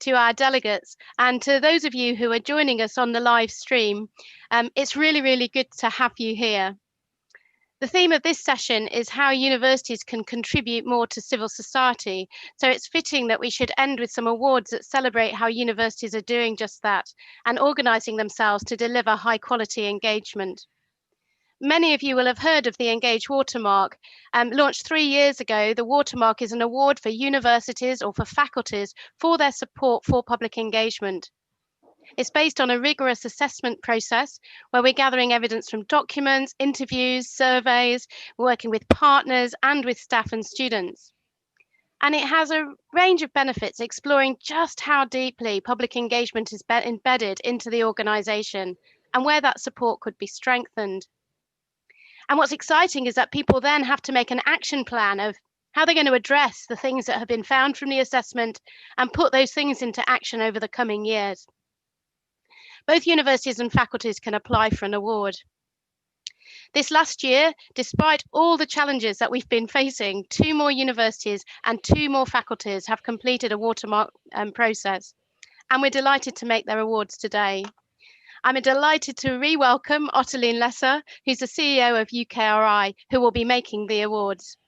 to our delegates, and to those of you who are joining us on the live stream. It's really good to have you here. The theme of this session is how universities can contribute more to civil society. So it's fitting that we should end with some awards that celebrate how universities are doing just that and organising themselves to deliver high quality engagement. Many of you will have heard of the Engage Watermark. Launched 3 years ago, the Watermark is an award for universities or for faculties for their support for public engagement. It's based on a rigorous assessment process where we're gathering evidence from documents, interviews, surveys, working with partners and with staff and students. And it has a range of benefits, exploring just how deeply public engagement is embedded into the organisation and where that support could be strengthened. And what's exciting is that people then have to make an action plan of how they're going to address the things that have been found from the assessment and put those things into action over the coming years. Both universities and faculties can apply for an award. This last year, despite all the challenges that we've been facing, 2 more universities and 2 more faculties have completed a Watermark process, and we're delighted to make their awards today. I'm delighted to re-welcome Ottoline Lesser, who's the CEO of UKRI, who will be making the awards.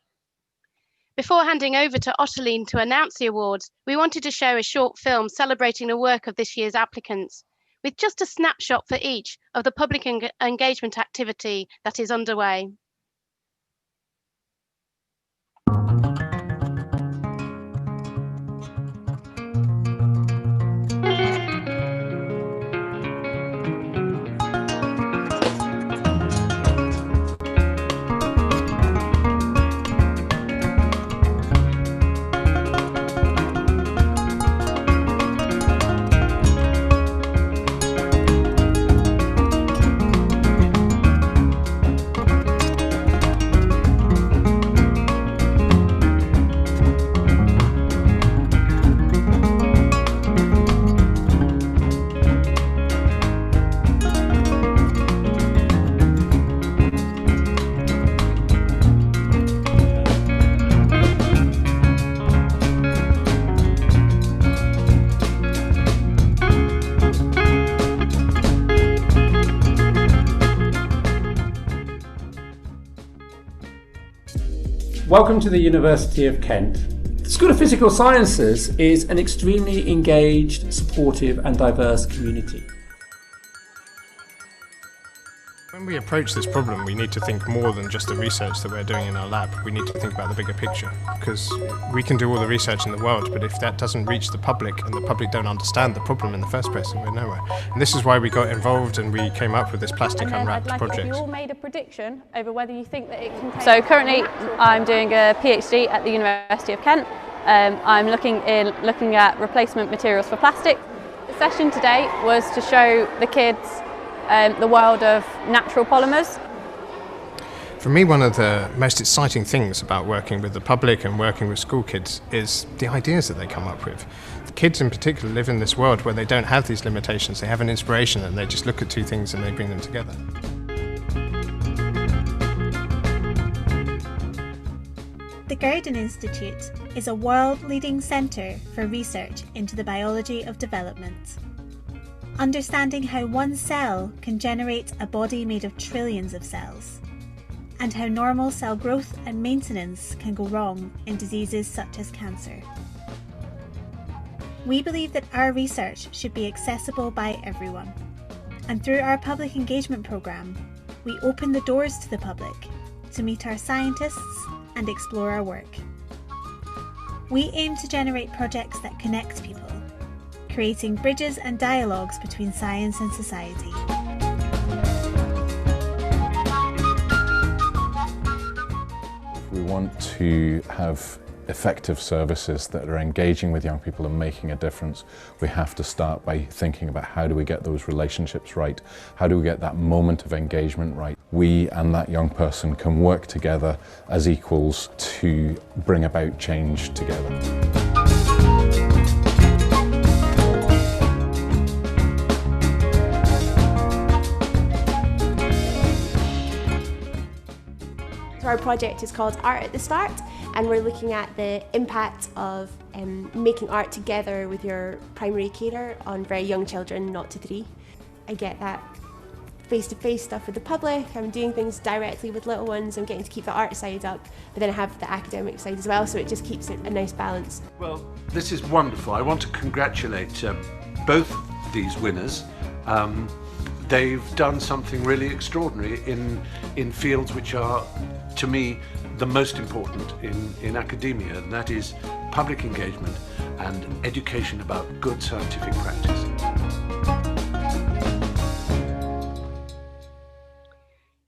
Before handing over to Ottoline to announce the awards, we wanted to show a short film celebrating the work of this year's applicants, with just a snapshot for each of the public engagement activity that is underway. Welcome to the University of Kent. The School of Physical Sciences is an extremely engaged, supportive and diverse community. When we approach this problem, we need to think more than just the research that we're doing in our lab. We need to think about the bigger picture, because we can do all the research in the world, but if that doesn't reach the public and the public don't understand the problem in the first place, then we're nowhere. And this is why we got involved and we came up with this plastic unwrapped project. If you all made a prediction over whether you think that it contains... So currently I'm doing a PhD at the University of Kent. I'm looking at replacement materials for plastic. The session today was to show the kids the world of natural polymers. For me, one of the most exciting things about working with the public and working with school kids is the ideas that they come up with. The kids in particular live in this world where they don't have these limitations, they have an inspiration and they just look at 2 things and they bring them together. The Gurdon Institute is a world-leading centre for research into the biology of development. Understanding how one cell can generate a body made of trillions of cells, and how normal cell growth and maintenance can go wrong in diseases such as cancer. We believe that our research should be accessible by everyone, and through our public engagement programme, we open the doors to the public to meet our scientists and explore our work. We aim to generate projects that connect people, creating bridges and dialogues between science and society. If we want to have effective services that are engaging with young people and making a difference, we have to start by thinking about how do we get those relationships right, how do we get that moment of engagement right. We and that young person can work together as equals to bring about change together. Our project is called Art at the Start, and we're looking at the impact of making art together with your primary carer on very young children, 0 to 3. I get that face-to-face stuff with the public, I'm doing things directly with little ones, I'm getting to keep the art side up, but then I have the academic side as well, so it just keeps it a nice balance. Well, this is wonderful. I want to congratulate both these winners. They've done something really extraordinary in fields which are, to me, the most important in academia, and that is public engagement and education about good scientific practice.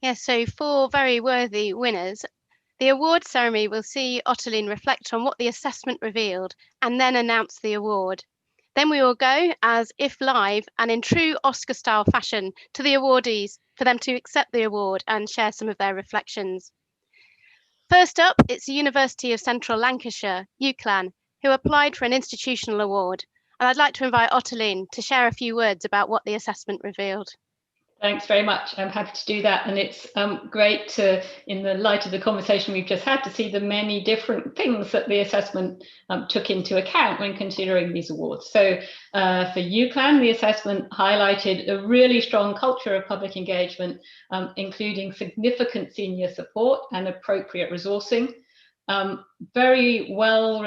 Yes, so 4 very worthy winners. The award ceremony will see Ottoline reflect on what the assessment revealed and then announce the award. Then we will go, as if live and in true Oscar-style fashion, to the awardees for them to accept the award and share some of their reflections. First up, it's the University of Central Lancashire, UCLan, who applied for an institutional award. And I'd like to invite Ottoline to share a few words about what the assessment revealed. Thanks very much. I'm happy to do that. And it's great to, in the light of the conversation we've just had, to see the many different things that the assessment took into account when considering these awards. So for UCLan, the assessment highlighted a really strong culture of public engagement, including significant senior support and appropriate resourcing. Very well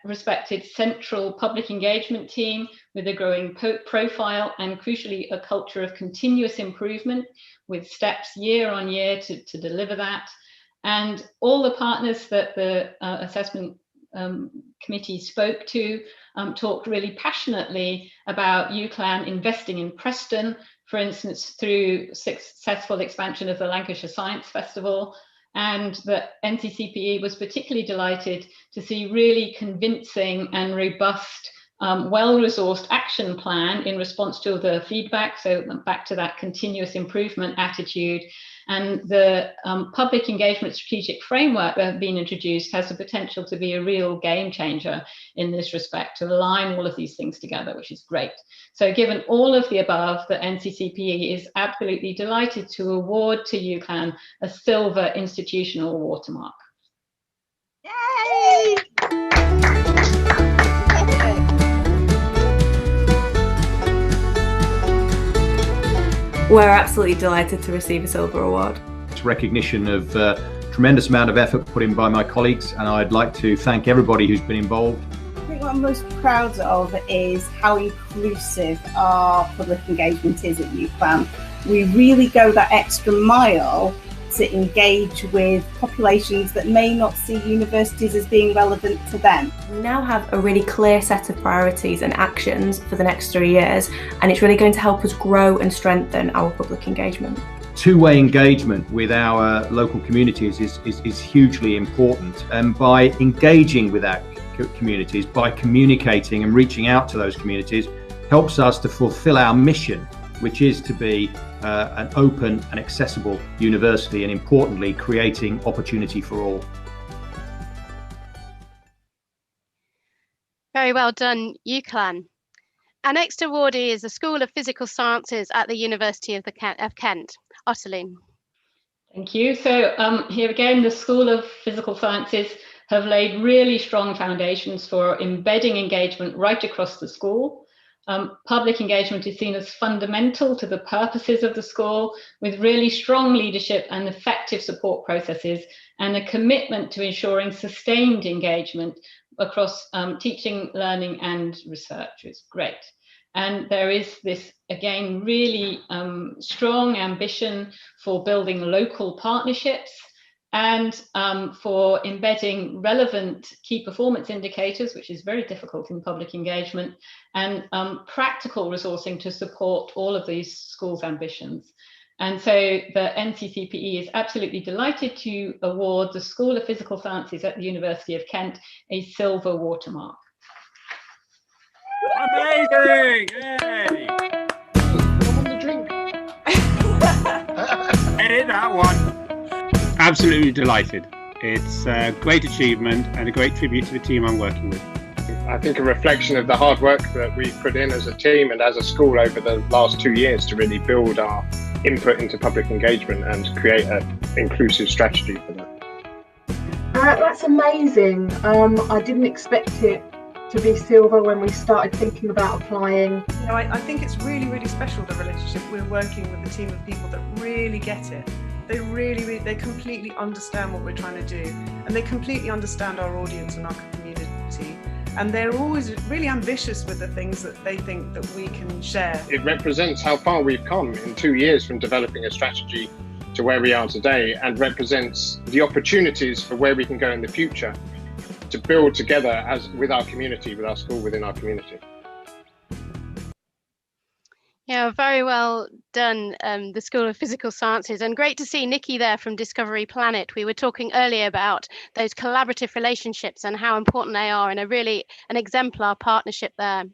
respected central public engagement team with a growing profile, and crucially a culture of continuous improvement with steps year on year to deliver that. And all the partners that the assessment committee spoke to talked really passionately about UCLan investing in Preston, for instance, through successful expansion of the Lancashire Science Festival. And that NCCPE was particularly delighted to see really convincing and robust, well-resourced action plan in response to the feedback. So back to that continuous improvement attitude. And the public engagement strategic framework that has been introduced has the potential to be a real game changer in this respect, to align all of these things together, which is great. So given all of the above, the NCCPE is absolutely delighted to award to UCLan a silver institutional watermark. Yay! We're absolutely delighted to receive a silver award. It's recognition of tremendous amount of effort put in by my colleagues, and I'd like to thank everybody who's been involved. I think what I'm most proud of is how inclusive our public engagement is at UCLan. We really go that extra mile to engage with populations that may not see universities as being relevant to them. We now have a really clear set of priorities and actions for the next 3 years, and it's really going to help us grow and strengthen our public engagement. Two-way engagement with our local communities is hugely important, and by engaging with our communities, by communicating and reaching out to those communities, helps us to fulfill our mission, which is to be an open and accessible university, and importantly, creating opportunity for all. Very well done, UCLan. Our next awardee is the School of Physical Sciences at the University of Kent. Ottoline. Thank you. So here again, the School of Physical Sciences have laid really strong foundations for embedding engagement right across the school. Public engagement is seen as fundamental to the purposes of the school, with really strong leadership and effective support processes, and a commitment to ensuring sustained engagement across teaching, learning and research. It's great. And there is this, again, really strong ambition for building local partnerships and for embedding relevant key performance indicators, which is very difficult in public engagement, and practical resourcing to support all of these schools' ambitions. And so the NCCPE is absolutely delighted to award the School of Physical Sciences at the University of Kent a silver watermark. Amazing! Yay! Edit that one. Absolutely delighted. It's a great achievement and a great tribute to the team I'm working with. I think a reflection of the hard work that we've put in as a team and as a school over the last 2 years to really build our input into public engagement and create an inclusive strategy for that. That's amazing. I didn't expect it to be silver when we started thinking about applying. You know, I think it's really, really special, the relationship. We're working with a team of people that really get it. They completely understand what we're trying to do, and they completely understand our audience and our community. And they're always really ambitious with the things that they think that we can share. It represents how far we've come in 2 years from developing a strategy to where we are today, and represents the opportunities for where we can go in the future to build together as with our community, with our school, within our community. Yeah, very well done, the School of Physical Sciences, and great to see Nikki there from Discovery Planet. We were talking earlier about those collaborative relationships and how important they are, and an exemplar partnership there.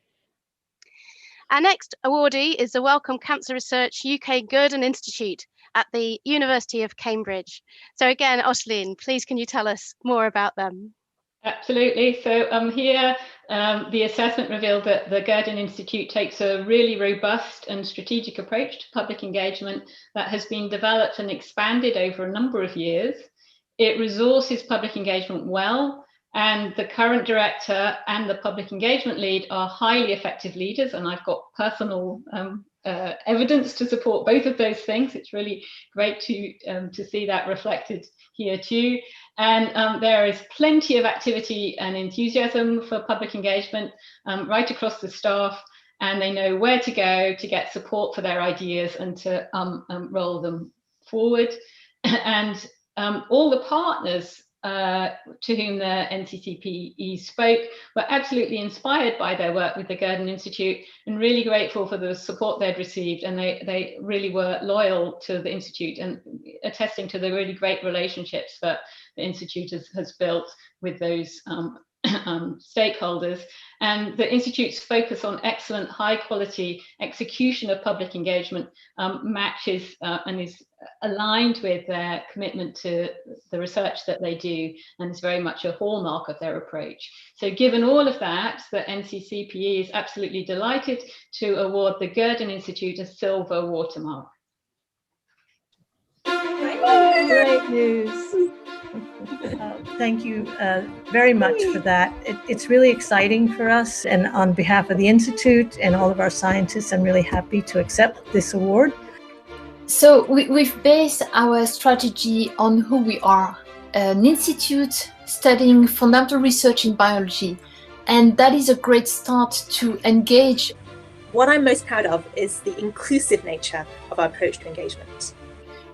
Our next awardee is the Wellcome Cancer Research UK Gurdon Institute at the University of Cambridge. So again, Oslin, please can you tell us more about them? Absolutely. So here, the assessment revealed that the Gurdon Institute takes a really robust and strategic approach to public engagement that has been developed and expanded over a number of years. It resources public engagement well, and the current director and the public engagement lead are highly effective leaders, and I've got personal evidence to support both of those things. It's really great to see that reflected here too. And there is plenty of activity and enthusiasm for public engagement right across the staff, and they know where to go to get support for their ideas and to roll them forward. And all the partners to whom the NCCPE spoke were absolutely inspired by their work with the Gurdon Institute and really grateful for the support they'd received, and they really were loyal to the Institute and attesting to the really great relationships that the Institute has built with those stakeholders. And the Institute's focus on excellent high quality execution of public engagement matches and is aligned with their commitment to the research that they do, and is very much a hallmark of their approach. So given all of that, the NCCPE is absolutely delighted to award the Gurdon Institute a silver watermark. Great news. Thank you very much for that. It's really exciting for us, and on behalf of the Institute and all of our scientists, I'm really happy to accept this award. So we've based our strategy on who we are, an institute studying fundamental research in biology, and that is a great start to engage. What I'm most proud of is the inclusive nature of our approach to engagement.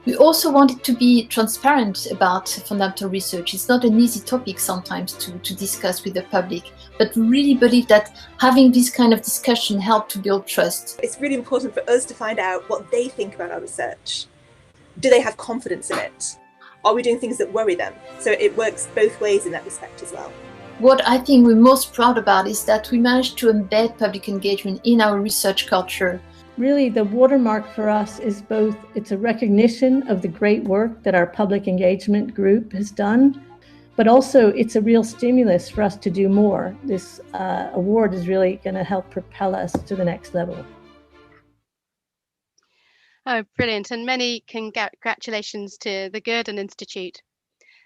We also wanted to be transparent about fundamental research. It's not an easy topic sometimes to discuss with the public, but we really believe that having this kind of discussion helps to build trust. It's really important for us to find out what they think about our research. Do they have confidence in it? Are we doing things that worry them? So it works both ways in that respect as well. What I think we're most proud about is that we managed to embed public engagement in our research culture. Really, the watermark for us is both, it's a recognition of the great work that our public engagement group has done, but also it's a real stimulus for us to do more. This award is really going to help propel us to the next level. Oh, brilliant. And many congratulations to the Gurdon Institute.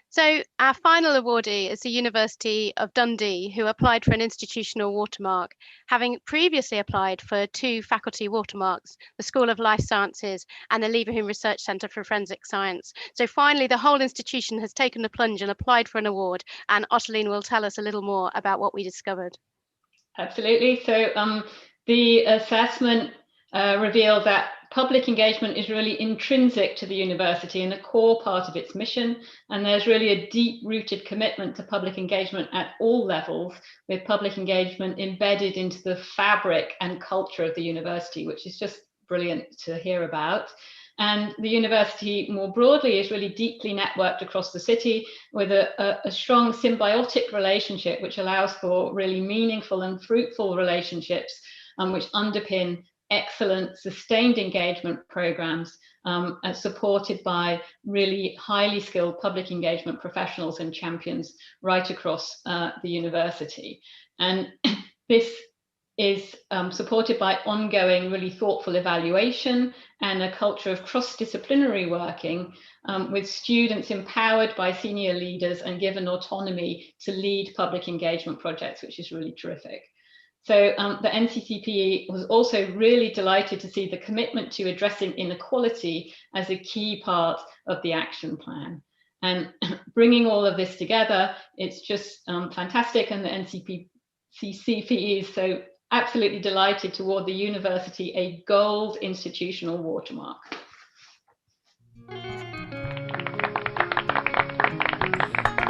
So our final awardee is the University of Dundee, who applied for an institutional watermark, having previously applied for 2 faculty watermarks, the School of Life Sciences and the Leverhulme Research Centre for Forensic Science. So finally, the whole institution has taken the plunge and applied for an award, and Ottoline will tell us a little more about what we discovered. Absolutely. So the assessment revealed that public engagement is really intrinsic to the university and a core part of its mission. And there's really a deep-rooted commitment to public engagement at all levels, with public engagement embedded into the fabric and culture of the university, which is just brilliant to hear about. And the university more broadly is really deeply networked across the city with a strong symbiotic relationship, which allows for really meaningful and fruitful relationships, which underpin excellent sustained engagement programs supported by really highly skilled public engagement professionals and champions right across the university. And this is supported by ongoing, really thoughtful evaluation and a culture of cross-disciplinary working, with students empowered by senior leaders and given autonomy to lead public engagement projects, which is really terrific. So the NCCPE was also really delighted to see the commitment to addressing inequality as a key part of the action plan. And bringing all of this together, it's just fantastic, and the NCCPE is so absolutely delighted to award the university a gold institutional watermark.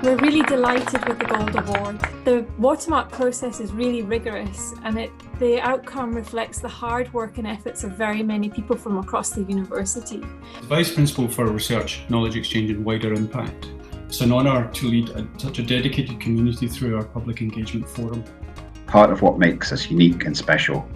We're really delighted with the Gold Award. The watermark process is really rigorous, and the outcome reflects the hard work and efforts of very many people from across the university. The Vice Principal for Research, Knowledge Exchange and Wider Impact. It's an honour to lead such a dedicated community through our public engagement forum. Part of what makes us unique and special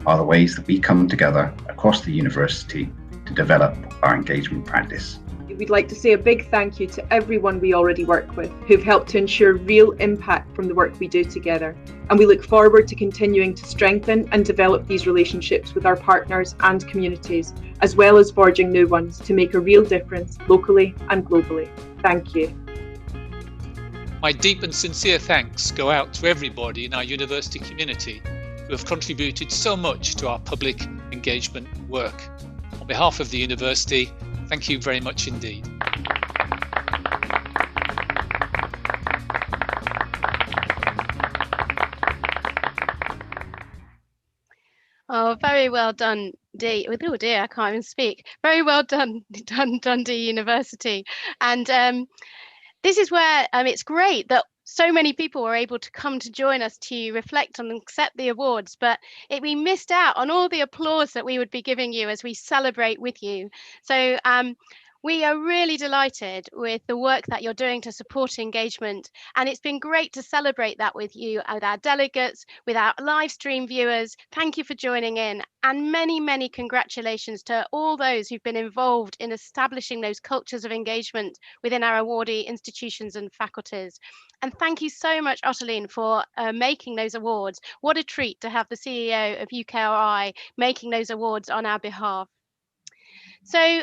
are the ways that we come together across the university to develop our engagement practice. We'd like to say a big thank you to everyone we already work with who've helped to ensure real impact from the work we do together. And we look forward to continuing to strengthen and develop these relationships with our partners and communities, as well as forging new ones to make a real difference locally and globally. Thank you. My deep and sincere thanks go out to everybody in our university community who have contributed so much to our public engagement work. On behalf of the university, thank you very much indeed. Oh, very well done, Dee. Oh dear, I can't even speak. Very well done, Dundee University. And this is where it's great that so many people were able to come to join us to reflect on and accept the awards, but we missed out on all the applause that we would be giving you as we celebrate with you. So we are really delighted with the work that you're doing to support engagement, and it's been great to celebrate that with you, with our delegates, with our live stream viewers. Thank you for joining in, and many, many congratulations to all those who've been involved in establishing those cultures of engagement within our awardee institutions and faculties. And thank you so much, Ottoline, for making those awards. What a treat to have the CEO of UKRI making those awards on our behalf. So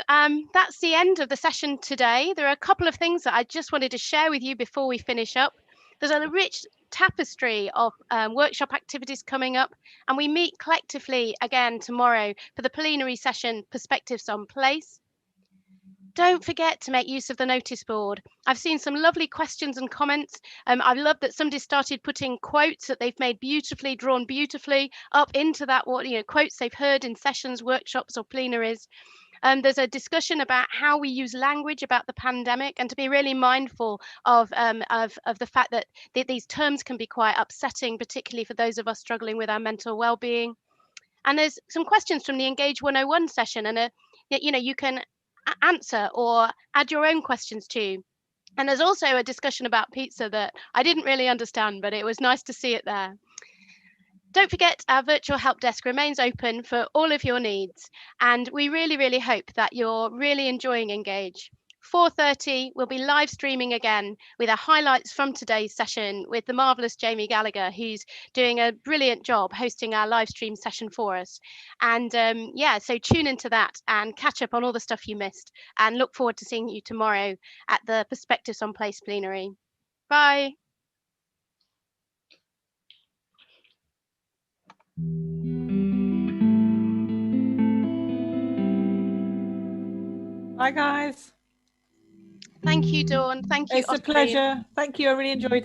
that's the end of the session today. There are a couple of things that I just wanted to share with you before we finish up. There's a rich tapestry of workshop activities coming up, and we meet collectively again tomorrow for the plenary session, Perspectives on Place. Don't forget to make use of the notice board. I've seen some lovely questions and comments. I love that somebody started putting quotes that they've made beautifully, drawn beautifully up into that, quotes they've heard in sessions, workshops or plenaries. There's a discussion about how we use language about the pandemic, and to be really mindful of the fact that these terms can be quite upsetting, particularly for those of us struggling with our mental well-being. And there's some questions from the Engage 101 session, and you can answer or add your own questions to. And there's also a discussion about pizza that I didn't really understand, but it was nice to see it there. Don't forget, our virtual help desk remains open for all of your needs, and we really, really hope that you're really enjoying Engage. 4:30, we'll be live streaming again with our highlights from today's session with the marvellous Jamie Gallagher, who's doing a brilliant job hosting our live stream session for us. And so tune into that and catch up on all the stuff you missed, and look forward to seeing you tomorrow at the Perspectives on Place plenary. Bye. Bye, guys. Thank you, Dawn. Thank you, It's a pleasure. Thank you. I really enjoyed it.